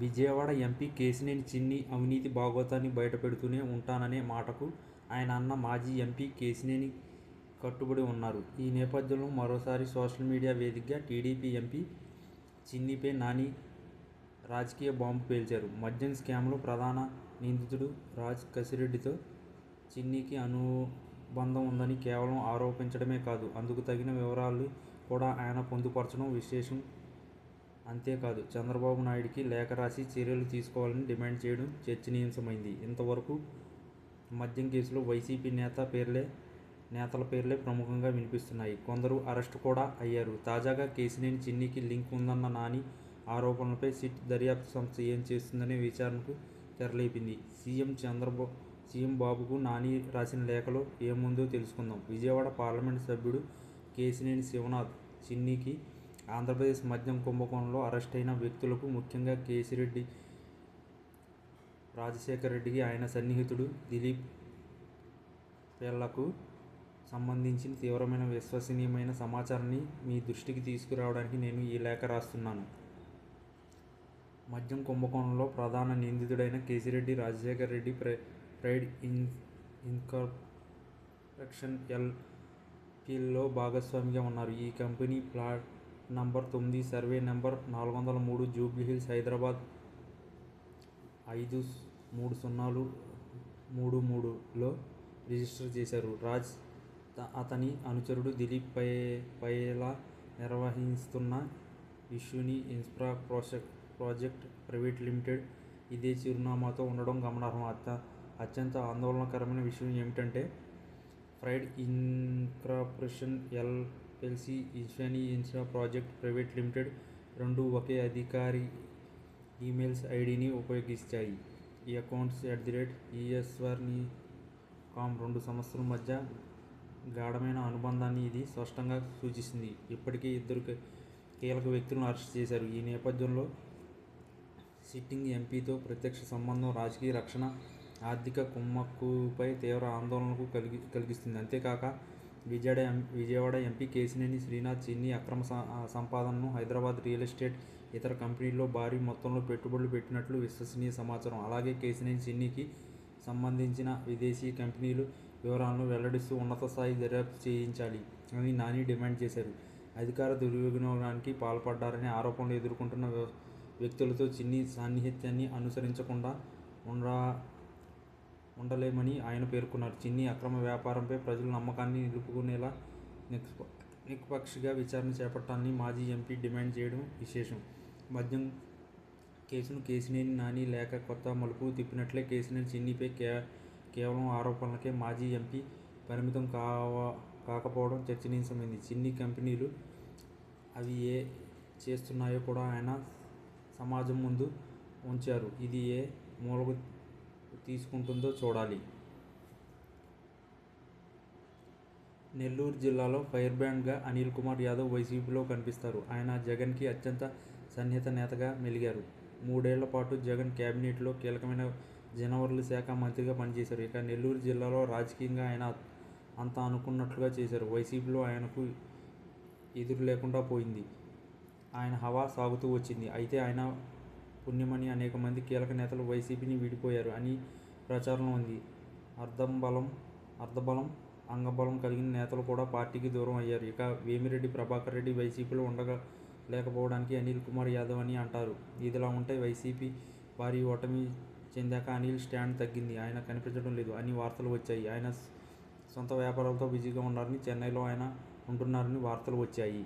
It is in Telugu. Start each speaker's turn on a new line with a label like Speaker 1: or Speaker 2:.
Speaker 1: విజయవాడ ఎంపీ కేశినేని చిన్ని అవినీతి భాగోతాన్ని బయటపెడుతూనే ఉంటాననే మాటకు ఆయన అన్న మాజీ ఎంపీ కేశినేని కట్టుబడి ఉన్నారు. ఈ నేపథ్యంలో మరోసారి సోషల్ మీడియా వేదికగా టీడీపీ ఎంపీ చిన్నిపై నాని రాజకీయ బాంబు పేల్చారు. మద్యం స్కామ్లో ప్రధాన నిందితుడు రాజ్ కసిరెడ్డితో చిన్నికి అనుబంధం ఉందని కేవలం ఆరోపించడమే కాదు, అందుకు తగిన వివరాలు కూడా ఆయన పొందుపరచడం విశేషం. అంతేకాదు, చంద్రబాబు నాయుడికి లేఖ రాసి చర్యలు తీసుకోవాలని డిమాండ్ చేయడం చర్చనీయాంశమైంది. ఇంతవరకు మద్యం కేసులో వైసీపీ నేతల పేర్లే ప్రముఖంగా వినిపిస్తున్నాయి. కొందరు అరెస్టు కూడా అయ్యారు. తాజాగా కేశినేని చిన్నికి లింక్ ఉందన్న నాని ఆరోపణలపై సిట్ దర్యాప్తు సంస్థ ఏం చేస్తుందనే విచారణకు తెరలేపింది. సీఎం బాబుకు నాని రాసిన లేఖలో ఏముందో తెలుసుకుందాం. విజయవాడ పార్లమెంటు సభ్యుడు కేశినేని శివనాథ్ చిన్నికి ఆంధ్రప్రదేశ్ మద్యం కుంభకోణంలో అరెస్టైన వ్యక్తులకు, ముఖ్యంగా కేశిరెడ్డి రాజశేఖర్ రెడ్డికి ఆయన సన్నిహితుడు దిలీప్ పేర్లకు సంబంధించిన తీవ్రమైన విశ్వసనీయమైన సమాచారాన్ని మీ దృష్టికి తీసుకురావడానికి నేను ఈ లేఖ రాస్తున్నాను. మద్యం కుంభకోణంలో ప్రధాన నిందితుడైన కేశిరెడ్డి రాజశేఖర్ రెడ్డి ప్రైడ్ ఇన్కార్పొరేషన్ ఎల్‌పిలో భాగస్వామిగా ఉన్నారు. ఈ company plot number 9, survey number 403, Jubilee Hills, Hyderabad 530033లో రిజిస్టర్ చేశారు. రాజ్ అతని అనుచరుడు దిలీప్ పైలా నిర్వహిస్తున్న ఇష్యూని ఇన్ఫ్రా ప్రాజెక్ట్ ప్రైవేట్ లిమిటెడ్ ఇదే చిరునామాతో ఉండడం గమనార్హం. అత్యంత ఆందోళనకరమైన విషయం ఏమిటంటే, ప్రైడ్ ఇన్కార్పొరేషన్ ఎల్‌ఎల్సీ, ఇష్యూని ఇన్ఫ్రా ప్రాజెక్ట్ ప్రైవేట్ లిమిటెడ్ రెండూ ఒకే అధికారి ఈమెయిల్ ఐడిని ఉపయోగించాయి. accounts@eswar.com రెండు సంస్థల మధ్య గాఢమైన అనుబంధాన్ని ఇది స్పష్టంగా సూచిస్తుంది. ఇప్పటికే ఇద్దరు కీలక వ్యక్తులను అరెస్టు చేశారు. ఈ నేపథ్యంలో సిట్టింగ్ ఎంపీతో ప్రత్యక్ష సంబంధం రాజకీయ రక్షణ, ఆర్థిక కుమ్మక్కుపై తీవ్ర ఆందోళనకు కలిగిస్తుంది. అంతేకాక విజయవాడ ఎంపీ కేశినేని శ్రీనాథ్ చిన్ని అక్రమ సంపాదనను, హైదరాబాద్ రియల్ ఎస్టేట్, ఇతర కంపెనీల్లో భారీ మొత్తంలో పెట్టుబడులు పెట్టినట్లు విశ్వసనీయ సమాచారం. అలాగే కేశినేని చిన్నికి సంబంధించిన విదేశీ కంపెనీల వివరాలను వెల్లడిస్తూ ఉన్నత స్థాయి దర్యాప్తు చేయించాలి అని నాని డిమాండ్ చేశారు. అధికార దుర్వినియోగానికి పాల్పడ్డారనే ఆరోపణలు ఎదుర్కొంటున్న వ్యక్తులతో చిన్ని సాన్నిహిత్యాన్ని అనుసరించకుండా ఉండలేమని ఆయన పేర్కొన్నారు. చిన్ని అక్రమ వ్యాపారంపై ప్రజల నమ్మకాన్ని నిలుపుకునేలా నిష్పక్షగా విచారణ చేపట్టాలని మాజీ ఎంపీ డిమాండ్ చేయడం విశేషం. మద్యం కేసును కేశినేని నాని లేఖ కొత్త మలుపు తిప్పినట్లే, కేశినేని చిన్నిపై కేవలం ఆరోపణలకే మాజీ ఎంపీ పరిమితం కాకపోవడం చర్చనీయాంశమైంది. చిన్ని కంపెనీలు అవి ఏ చేస్తున్నాయో కూడా ఆయన సమాజం ముందు ఉంచారు. ఇది ఏ మూలకు తీసుకుంటుందో చూడాలి. నెల్లూరు జిల్లాలో ఫైర్ బ్రాండ్గా అనిల్ కుమార్ యాదవ్ వైసీపీలో కనిపిస్తారు. ఆయన జగన్కి అత్యంత సన్నిహిత నేతగా మెలిగారు. 3 ఏళ్ల పాటు జగన్ కేబినెట్లో కీలకమైన జలవనరుల శాఖ మంత్రిగా పనిచేశారు. ఇక నెల్లూరు జిల్లాలో రాజకీయంగా ఆయన అంతా అనుకున్నట్లుగా చేశారు. వైసీపీలో ఆయనకు ఎదురు లేకుండా పోయింది. ఆయన హవా సాగుతూ వచ్చింది. అయితే ఆయన పుణ్యమని అనేక మంది కీలక నేతలు వైసీపీని వీడిపోయారు అని ప్రచారం ఉంది. అర్ధబలం, అంగబలం కలిగిన నేతలు కూడా పార్టీకి దూరం అయ్యారు. ఇక వేమిరెడ్డి ప్రభాకర్ రెడ్డి వైసీపీలో ఉండలేకపోవడానికి అనిల్ కుమార్ యాదవ్ అని అంటారు. ఇదిలా ఉంటే వైసీపీ భారీ ఓటమి చెందాక అనిల్ స్టాండ్ తగ్గింది, ఆయన కనిపించడం లేదు అని వార్తలు వచ్చాయి. ఆయన సొంత వ్యాపారాలతో బిజీగా ఉన్నారని, చెన్నైలో ఆయన ఉంటున్నారని వార్తలు వచ్చాయి.